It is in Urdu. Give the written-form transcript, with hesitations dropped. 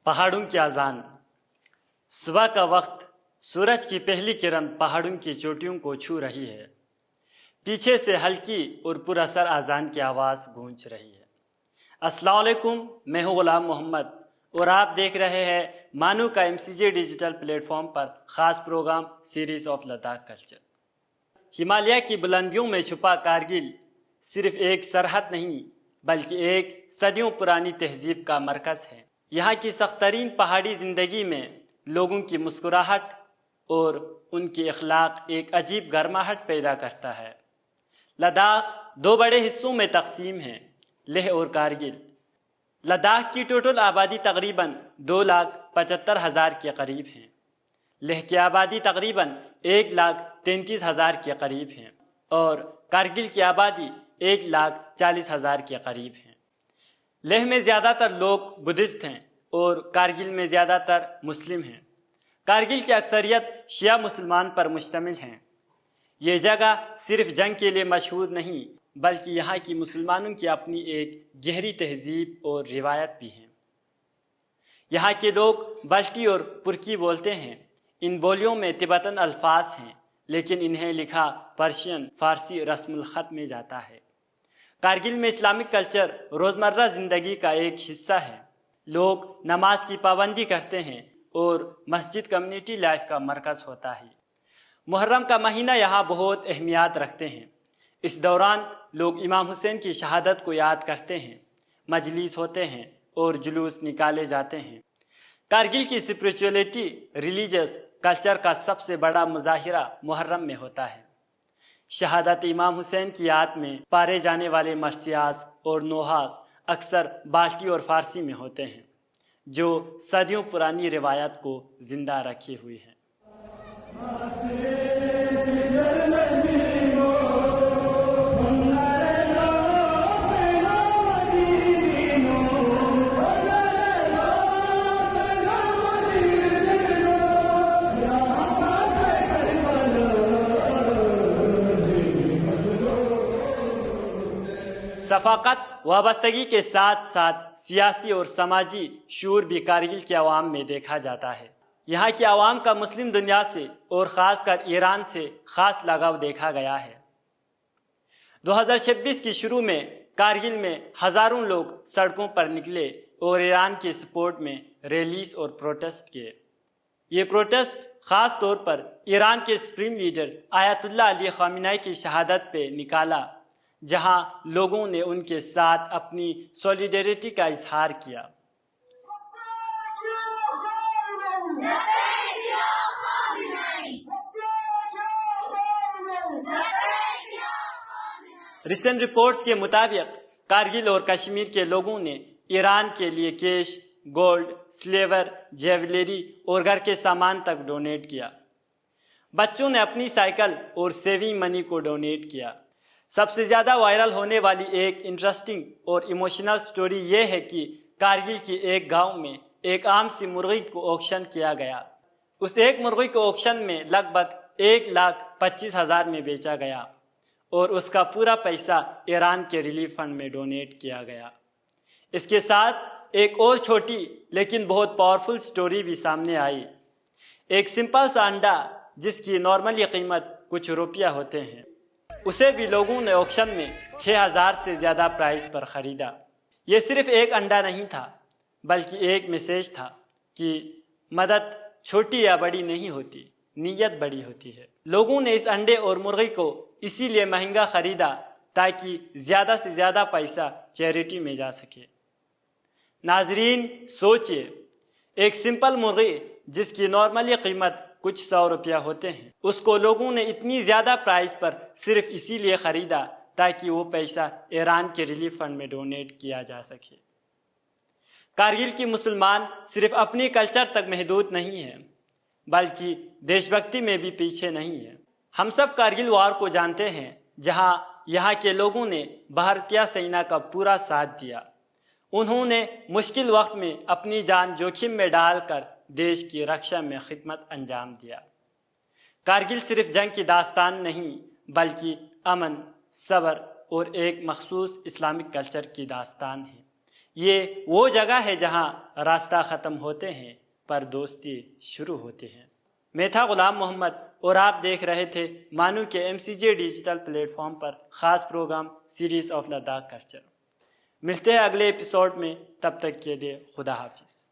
پہاڑوں کی اذان۔ صبح کا وقت، سورج کی پہلی کرن پہاڑوں کی چوٹیوں کو چھو رہی ہے۔ پیچھے سے ہلکی اور پر اثر اذان کی آواز گونج رہی ہے۔ السلام علیکم، میں ہوں غلام محمد اور آپ دیکھ رہے ہیں مانو کا MCJ ڈیجیٹل پلیٹ فارم پر خاص programme series of Ladakh culture. Himalaya کی بلندیوں میں چھپا کارگل صرف ایک سرحد نہیں بلکہ ایک صدیوں پرانی تہذیب کا مرکز ہے۔ یہاں کی سخت ترین پہاڑی زندگی میں لوگوں کی مسکراہٹ اور ان کی اخلاق ایک عجیب گرماہٹ پیدا کرتا ہے۔ لداخ دو بڑے حصوں میں تقسیم ہے، لیہ اور کارگل۔ لداخ کی ٹوٹل آبادی تقریباً 2,75,000 کے قریب ہے۔ لیہ کی آبادی تقریباً 1,33,000 کے قریب ہے اور کارگل کی آبادی 1,40,000 کے قریب ہے۔ لیہ میں زیادہ تر لوگ بدھسٹ ہیں اور کارگل میں زیادہ تر مسلم ہیں۔ کارگل کی اکثریت شیعہ مسلمان پر مشتمل ہیں۔ یہ جگہ صرف جنگ کے لیے مشہور نہیں بلکہ یہاں کی مسلمانوں کی اپنی ایک گہری تہذیب اور روایت بھی ہے۔ یہاں کے لوگ بلٹی اور پرکی بولتے ہیں۔ ان بولیوں میں تبتن الفاظ ہیں لیکن انہیں لکھا پرشین فارسی رسم الخط میں جاتا ہے۔ کارگل میں اسلامک کلچر روزمرہ زندگی کا ایک حصہ ہے۔ لوگ نماز کی پابندی کرتے ہیں اور مسجد کمیونٹی لائف کا مرکز ہوتا ہے۔ محرم کا مہینہ یہاں بہت اہمیت رکھتے ہیں۔ اس دوران لوگ امام حسین کی شہادت کو یاد کرتے ہیں، مجلس ہوتے ہیں اور جلوس نکالے جاتے ہیں۔ کارگل کی اسپریچولیٹی ریلیجس کلچر کا سب سے بڑا مظاہرہ محرم میں ہوتا ہے۔ شہادت امام حسین کی یاد میں پارے جانے والے مرثیات اور نوحات اکثر بالٹی اور فارسی میں ہوتے ہیں، جو صدیوں پرانی روایت کو زندہ رکھے ہوئے ہیں۔ ثقافت وابستگی کے ساتھ ساتھ سیاسی اور سماجی شعور بھی کارگل کے عوام میں دیکھا جاتا ہے۔ یہاں کے عوام کا مسلم دنیا سے اور خاص کر ایران سے خاص لگاؤ دیکھا گیا ہے۔ 2026 کی شروع میں کارگل میں ہزاروں لوگ سڑکوں پر نکلے اور ایران کے سپورٹ میں ریلیز اور پروٹیسٹ کیے۔ یہ پروٹیسٹ خاص طور پر ایران کے سپریم لیڈر آیت اللہ علی خامنہ کی شہادت پہ نکالا، جہاں لوگوں نے ان کے ساتھ اپنی سولیڈیریٹی کا اظہار کیا۔ ریسنٹ رپورٹس کے مطابق کارگل اور کشمیر کے لوگوں نے ایران کے لیے کیش، گولڈ، سلیور، جیولری اور گھر کے سامان تک ڈونیٹ کیا۔ بچوں نے اپنی سائیکل اور سیونگ منی کو ڈونیٹ کیا۔ سب سے زیادہ وائرل ہونے والی ایک انٹرسٹنگ اور ایموشنل سٹوری یہ ہے کہ کارگل کے ایک گاؤں میں ایک عام سی مرغی کو آکشن کیا گیا۔ اس ایک مرغی کو آکشن میں لگ بھگ 1,25,000 میں بیچا گیا اور اس کا پورا پیسہ ایران کے ریلیف فنڈ میں ڈونیٹ کیا گیا۔ اس کے ساتھ ایک اور چھوٹی لیکن بہت پاورفل سٹوری بھی سامنے آئی۔ ایک سمپل سا انڈا جس کی نارملی قیمت کچھ روپیہ ہوتے ہیں، اسے بھی لوگوں نے آکشن میں 6,000 سے زیادہ پرائز پر خریدا۔ یہ صرف ایک انڈا نہیں تھا بلکہ ایک میسیج تھا کہ مدد چھوٹی یا بڑی نہیں ہوتی، نیت بڑی ہوتی ہے۔ لوگوں نے اس انڈے اور مرغی کو اسی لیے مہنگا خریدا تاکہ زیادہ سے زیادہ پیسہ چیریٹی میں جا سکے۔ ناظرین سوچئے، ایک سمپل مرغی جس کی نارملی قیمت کچھ 100 روپیہ ہوتے ہیں، اس کو لوگوں نے اتنی زیادہ پرائز پر صرف اسی لیے خریدا تاکہ وہ پیسہ ایران کے ریلیف فنڈ میں ڈونیٹ کیا جا سکے۔ کارگل کی مسلمان صرف اپنی کلچر تک محدود نہیں ہیں بلکہ دیش بھکتی میں بھی پیچھے نہیں ہیں۔ ہم سب کارگل وار کو جانتے ہیں، جہاں یہاں کے لوگوں نے بھارتیہ سینا کا پورا ساتھ دیا۔ انہوں نے مشکل وقت میں اپنی جان جوخم میں ڈال کر دیش کی رکشا میں خدمت انجام دیا۔ کارگل صرف جنگ کی داستان نہیں بلکہ امن، صبر اور ایک مخصوص اسلامک کلچر کی داستان ہے۔ یہ وہ جگہ ہے جہاں راستہ ختم ہوتے ہیں پر دوستی شروع ہوتے ہیں۔ میں تھا غلام محمد اور آپ دیکھ رہے تھے مانو کے MCJ ڈیجیٹل پلیٹ فارم پر خاص programme series of Ladakh culture. ملتے ہیں اگلے ایپیسوڈ میں، تب تک کے لیے خدا حافظ۔